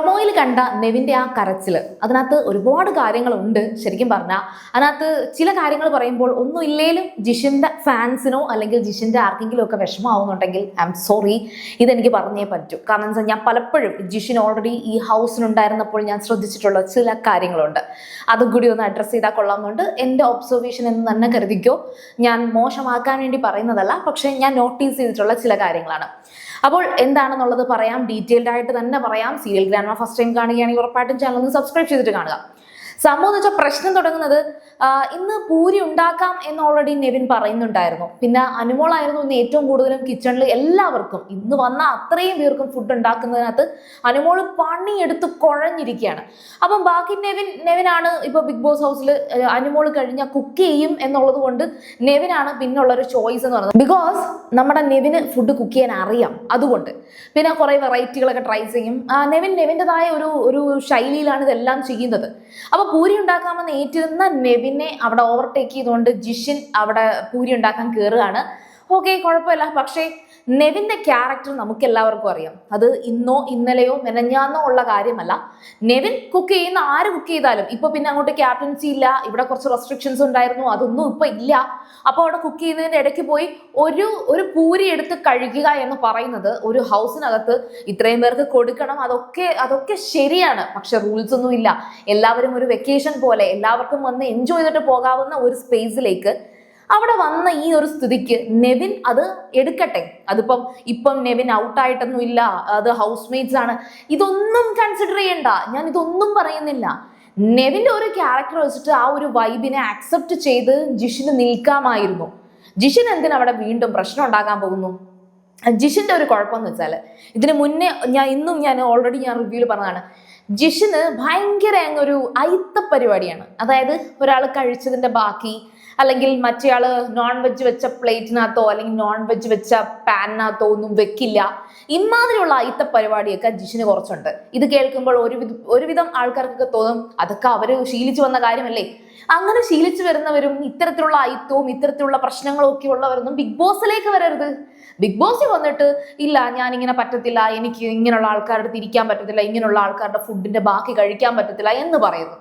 പ്രൊമോയിൽ കണ്ട നെവിന്റെ ആ കരച്ചിൽ അതിനകത്ത് ഒരുപാട് കാര്യങ്ങളുണ്ട്. ശരിക്കും പറഞ്ഞാൽ അതിനകത്ത് ചില കാര്യങ്ങൾ പറയുമ്പോൾ ഒന്നും ഇല്ലേലും ജിഷിന്റെ ഫാൻസിനോ അല്ലെങ്കിൽ ജിഷിന്റെ ആർക്കെങ്കിലും ഒക്കെ വിഷമമാവുന്നുണ്ടെങ്കിൽ ഐ എം സോറി, ഇതെനിക്ക് പറഞ്ഞേ പറ്റൂ. കാരണം എന്താ, ഞാൻ പലപ്പോഴും ജിഷിൻ ഓൾറെഡി ഈ ഹൗസിനുണ്ടായിരുന്നപ്പോൾ ഞാൻ ശ്രദ്ധിച്ചിട്ടുള്ള ചില കാര്യങ്ങളുണ്ട്. അതും കൂടി ഒന്ന് അഡ്രസ്സ് ചെയ്താൽ കൊള്ളാമെന്നുണ്ട്. എൻ്റെ ഒബ്സർവേഷൻ എന്ന് തന്നെ കരുതിക്കോ. ഞാൻ മോശമാക്കാൻ വേണ്ടി പറയുന്നതല്ല, പക്ഷെ ഞാൻ നോട്ടീസ് ചെയ്തിട്ടുള്ള ചില കാര്യങ്ങളാണ്. അപ്പോൾ എന്താണെന്നുള്ളത് പറയാം, ഡീറ്റെയിൽഡ് ആയിട്ട് തന്നെ പറയാം. സീരിയൽ ഗ്രാൻഡ്മ ഫസ്റ്റ് ടൈം കാണുകയാണെങ്കിൽ ഉറപ്പായിട്ടും ചാനൽ ഒന്ന് സബ്സ്ക്രൈബ് ചെയ്തിട്ട് കാണുക. സംഭവം എന്ന് വെച്ചാൽ പ്രശ്നം തുടങ്ങുന്നത് ഇന്ന് പൂരി ഉണ്ടാക്കാം എന്ന് ഓൾറെഡി നെവിൻ പറയുന്നുണ്ടായിരുന്നു. പിന്നെ അനുമോളായിരുന്നു ഇന്ന് ഏറ്റവും കൂടുതലും കിച്ചണിൽ എല്ലാവർക്കും ഇന്ന് വന്ന അത്രയും പേർക്കും ഫുഡ് ഉണ്ടാക്കുന്നതിനകത്ത് അനുമോള് പണിയെടുത്ത് കുഴഞ്ഞിരിക്കുകയാണ്. അപ്പം ബാക്കി നെവിനാണ് ഇപ്പൊ ബിഗ് ബോസ് ഹൗസിൽ അനുമോള് കഴിഞ്ഞാൽ കുക്ക് ചെയ്യും എന്നുള്ളത് കൊണ്ട് നെവിനാണ് പിന്നുള്ളൊരു ചോയ്സ് എന്ന് പറയുന്നത്. ബിക്കോസ് നമ്മുടെ നെവിന് ഫുഡ് കുക്ക് ചെയ്യാൻ അറിയാം, അതുകൊണ്ട് പിന്നെ കുറെ വെറൈറ്റികളൊക്കെ ട്രൈ ചെയ്യും. നെവിൻ്റെതായ ഒരു ശൈലിയിലാണ് ഇതെല്ലാം ചെയ്യുന്നത്. അപ്പൊ പൂരി ഉണ്ടാക്കാമെന്ന് ഏറ്റിരുന്ന നെവിനെ അവിടെ ഓവർടേക്ക് ചെയ്തുകൊണ്ട് ജിഷിൻ അവിടെ പൂരി ഉണ്ടാക്കാൻ കയറുകയാണ്. ഓക്കെ, കുഴപ്പമില്ല. പക്ഷേ നെവിന്റെ ക്യാരക്ടർ നമുക്ക് എല്ലാവർക്കും അറിയാം. അത് ഇന്നോ ഇന്നലെയോ മെനഞ്ഞാന്നോ ഉള്ള കാര്യമല്ല. നെവിൻ കുക്ക് ചെയ്യുന്ന ആര് കുക്ക് ചെയ്താലും ഇപ്പൊ പിന്നെ അങ്ങോട്ട് ക്യാപ്റ്റൻസി ഇല്ല, ഇവിടെ കുറച്ച് റെസ്ട്രിക്ഷൻസ് ഉണ്ടായിരുന്നു, അതൊന്നും ഇപ്പൊ ഇല്ല. അപ്പൊ അവിടെ കുക്ക് ചെയ്യുന്നതിന്റെ ഇടയ്ക്ക് പോയി ഒരു പൂരി എടുത്ത് കഴിക്കുക എന്ന് പറയുന്നത് ഒരു ഹൗസിനകത്ത് ഇത്രയും പേർക്ക് കൊടുക്കണം, അതൊക്കെ ശരിയാണ്. പക്ഷെ റൂൾസ് ഒന്നും ഇല്ല. എല്ലാവരും ഒരു വെക്കേഷൻ പോലെ എല്ലാവർക്കും വന്ന് എൻജോയ് ചെയ്തിട്ട് പോകാവുന്ന ഒരു സ്പേസിലേക്ക് അവിടെ വന്ന ഈ ഒരു സ്ഥിതിക്ക് നെവിൻ അത് എടുക്കട്ടെ. ഇപ്പം നെവിൻ ഔട്ടായിട്ടൊന്നും ഇല്ല, അത് ഹൗസ് മേറ്റ്സ് ആണ്, ഇതൊന്നും കൺസിഡർ ചെയ്യണ്ട. ഞാൻ ഇതൊന്നും പറയുന്നില്ല. നെവിന്റെ ഒരു ക്യാരക്ടർ വെച്ചിട്ട് ആ ഒരു വൈബിനെ അക്സെപ്റ്റ് ചെയ്ത് ജിഷിന് നിൽക്കാമായിരുന്നു. ജിഷിൻ എന്തിനാ അവിടെ വീണ്ടും പ്രശ്നം ഉണ്ടാക്കാൻ പോകുന്നു? ജിഷിന്റെ ഒരു കുഴപ്പമെന്ന് വെച്ചാൽ ഇതിന് മുന്നേ ഞാൻ ഓൾറെഡി റിവ്യൂല് പറഞ്ഞതാണ്, ജിഷിന് ഭയങ്കര ഒരു അയിത്ത പരിപാടിയാണ്. അതായത് ഒരാൾ കഴിച്ചതിന്റെ ബാക്കി അല്ലെങ്കിൽ മറ്റേയാള് നോൺ വെജ് വെച്ച പ്ലേറ്റിനകത്തോ അല്ലെങ്കിൽ നോൺ വെജ് വെച്ച പാനിനകത്തോ ഒന്നും വെക്കില്ല. ഇമാതിരിയുള്ള അയിത്ത പരിപാടിയൊക്കെ ജിഷിന് കുറച്ചുണ്ട്. ഇത് കേൾക്കുമ്പോൾ ഒരുവിധം ആൾക്കാർക്കൊക്കെ തോന്നും അതൊക്കെ അവര് ശീലിച്ചു വന്ന കാര്യമല്ലേ. അങ്ങനെ ശീലിച്ചു വരുന്നവരും ഇത്തരത്തിലുള്ള അയിത്തവും ഇത്തരത്തിലുള്ള പ്രശ്നങ്ങളും ഒക്കെ ഉള്ളവരൊന്നും ബിഗ് ബോസിലേക്ക് വരരുത്. ബിഗ് ബോസിൽ വന്നിട്ട് ഇല്ല ഞാനിങ്ങനെ പറ്റത്തില്ല, എനിക്ക് ഇങ്ങനെയുള്ള ആൾക്കാരുടെ തിരിക്കാൻ പറ്റത്തില്ല, ഇങ്ങനെയുള്ള ആൾക്കാരുടെ ഫുഡിന്റെ ബാക്കി കഴിക്കാൻ പറ്റത്തില്ല എന്ന് പറയുന്നു.